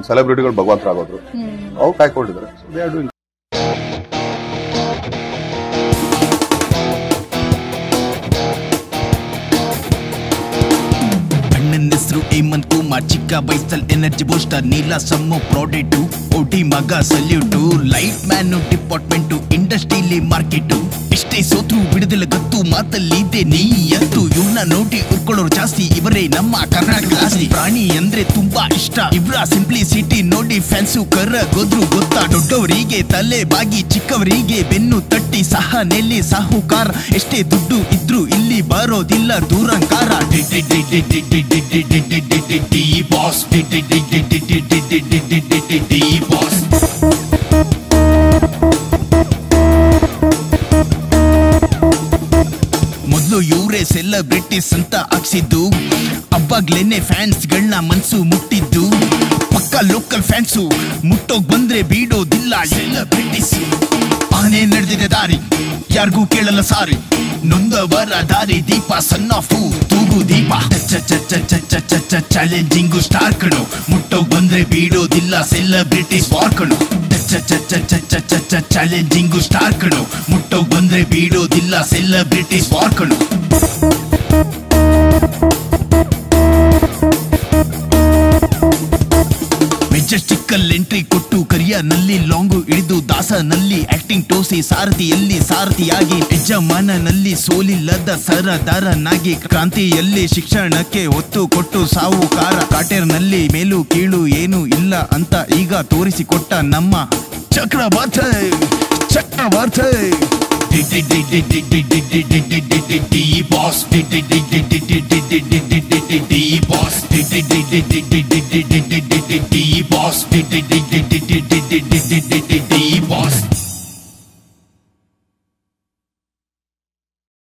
ಸೆಲೆಬ್ರಿಟಿಗಳು ಭಗವಂತರಾಗೋದ್ರು, ಅವ್ರು ಕಾಯ್ಕೊಂಡಿದ್ದಾರೆ. So they are doing. ಹೆಸರು ಹೇಮಂತ್ ಕುಮಾರ್, ಚಿಕ್ಕ ಬೈಸಲ್ ಎನರ್ಜಿ ಬೂಸ್ಟರ್, ನೀಲ ಸಮ್ಮು ಪ್ರಾಡಕ್ಟು, ಓಟಿ ಮಗ ಸಲ್ಯೂಟು, ಲೈಟ್ ಮ್ಯಾನು ಡಿಪಾರ್ಟ್ಮೆಂಟು, ಇಂಡಸ್ಟ್ರಿಲಿ ಮಾರ್ಕೆಟು, ಎಷ್ಟೇ ಸೋತ್ರು ಬಿಡುದಿಲ್ಲ ಗತ್ತು, ಮಾತಲ್ಲಿ ಇದೆ ನೀಯತ್ತು, ಇವನ್ನ ನೋಡಿ ಉರ್ಕೊಳ್ಳೋರು ಜಾಸ್ತಿ, ಇವರೇ ನಮ್ಮ ಕರ್ನಾಟಕ ಆಸ್ತಿ. ಪ್ರಾಣಿ ಅಂದ್ರೆ ತುಂಬಾ ಇಷ್ಟ, ಇವರ ಸಿಂಪ್ಲಿಸಿಟಿ ನೋಡಿ ಫ್ಯಾನ್ಸು ಕರಗೋದ್ರು ಗೊತ್ತಾ. ದೊಡ್ಡವರಿಗೆ ತಲೆ ಬಾಗಿ, ಚಿಕ್ಕವರಿಗೆ ಬೆನ್ನು ತಟ್ಟಿ, ಸಹ ನೆಲೆ ಸಾಹುಕಾರ, ಎಷ್ಟೇ ದುಡ್ಡು ಇದ್ರು ಇಲ್ಲಿ ಬರೋದಿಲ್ಲ ದೂರಂಕಾರ. ಬಾಸ್ ಬಾಸ್ ಮೊದಲು ಇವರೇ ಸೆಲೆಬ್ರಿಟೀಸ್ ಅಂತ ಹಾಕ್ಸಿದ್ದು, ಅವಾಗ್ಲೇನೆ ಫ್ಯಾನ್ಸ್ ಗಳನ್ನ ಮನ್ಸು ಮುಟ್ಟಿದ್ದು. ಪಕ್ಕ ಲೋಕಲ್ ಫ್ಯಾನ್ಸು ಮುಟ್ಟೋಗ್ ಬಂದ್ರೆ ಬೀಡೋದಿಲ್ಲ ಸೆಲೆಬ್ರಿಟೀಸ್. ಆನೆ ನಡೆದಿದೆ ದಾರಿ, ಯಾರಿಗೂ ಕೇಳಲ್ಲ ಸಾರಿ, ನೊಂದವರ ದಾರಿ ದೀಪ, ಸನ್ ಆಫ್ ತೂಗು ದೀಪ. ಚಾಲೆಂಜಿಂಗು ಸ್ಟಾರ್ ಕಣು, ಮುಟ್ಟೋಗ್ ಬಂದ್ರೆ ಬೀಡೋದಿಲ್ಲ ಸೆಲೆಬ್ರಿಟೀಸ್ ವಾರ್ ಕಣು. ಚಾಲೆಂಜಿಂಗು ಸ್ಟಾರ್ ಕಣು, ಮುಟ್ಟೋಗ್ ಬಂದ್ರೆ ಬೀಡೋದಿಲ್ಲ ಸೆಲೆಬ್ರಿಟೀಸ್ ವಾರ್ ಕಣು. ಮೆಜೆಸ್ಟಿಕಲ್ ಎಂಟ್ರಿ ಕೊಟ್ಟು, ಕರಿಯನಲ್ಲಿ ಲಾಂಗು ಹಿಡಿದು, ದಾಸನಲ್ಲಿ ಆಕ್ಟಿಂಗ್ ತೋರಿಸಿ, ಸಾರಥಿಯಲ್ಲಿ ಸಾರಥಿಯಾಗಿ, ಯಜಮಾನನಲ್ಲಿ ಸೋಲಿಲ್ಲದ ಸರದಾರನಾಗಿ, ಕ್ರಾಂತಿಯಲ್ಲಿ ಶಿಕ್ಷಣಕ್ಕೆ ಒತ್ತು ಕೊಟ್ಟು ಸಾಹುಕಾರ, ಕಾಟೇರ್ನಲ್ಲಿ ಮೇಲು ಕೀಳು ಏನು ಇಲ್ಲ ಅಂತ ಈಗ ತೋರಿಸಿಕೊಟ್ಟ ನಮ್ಮ ಚಕ್ರವರ್ತಿ. ಚಕ್ರವರ್ತಿ ಬಾಸ್ ಬಾಸ್ ಬಾಸ್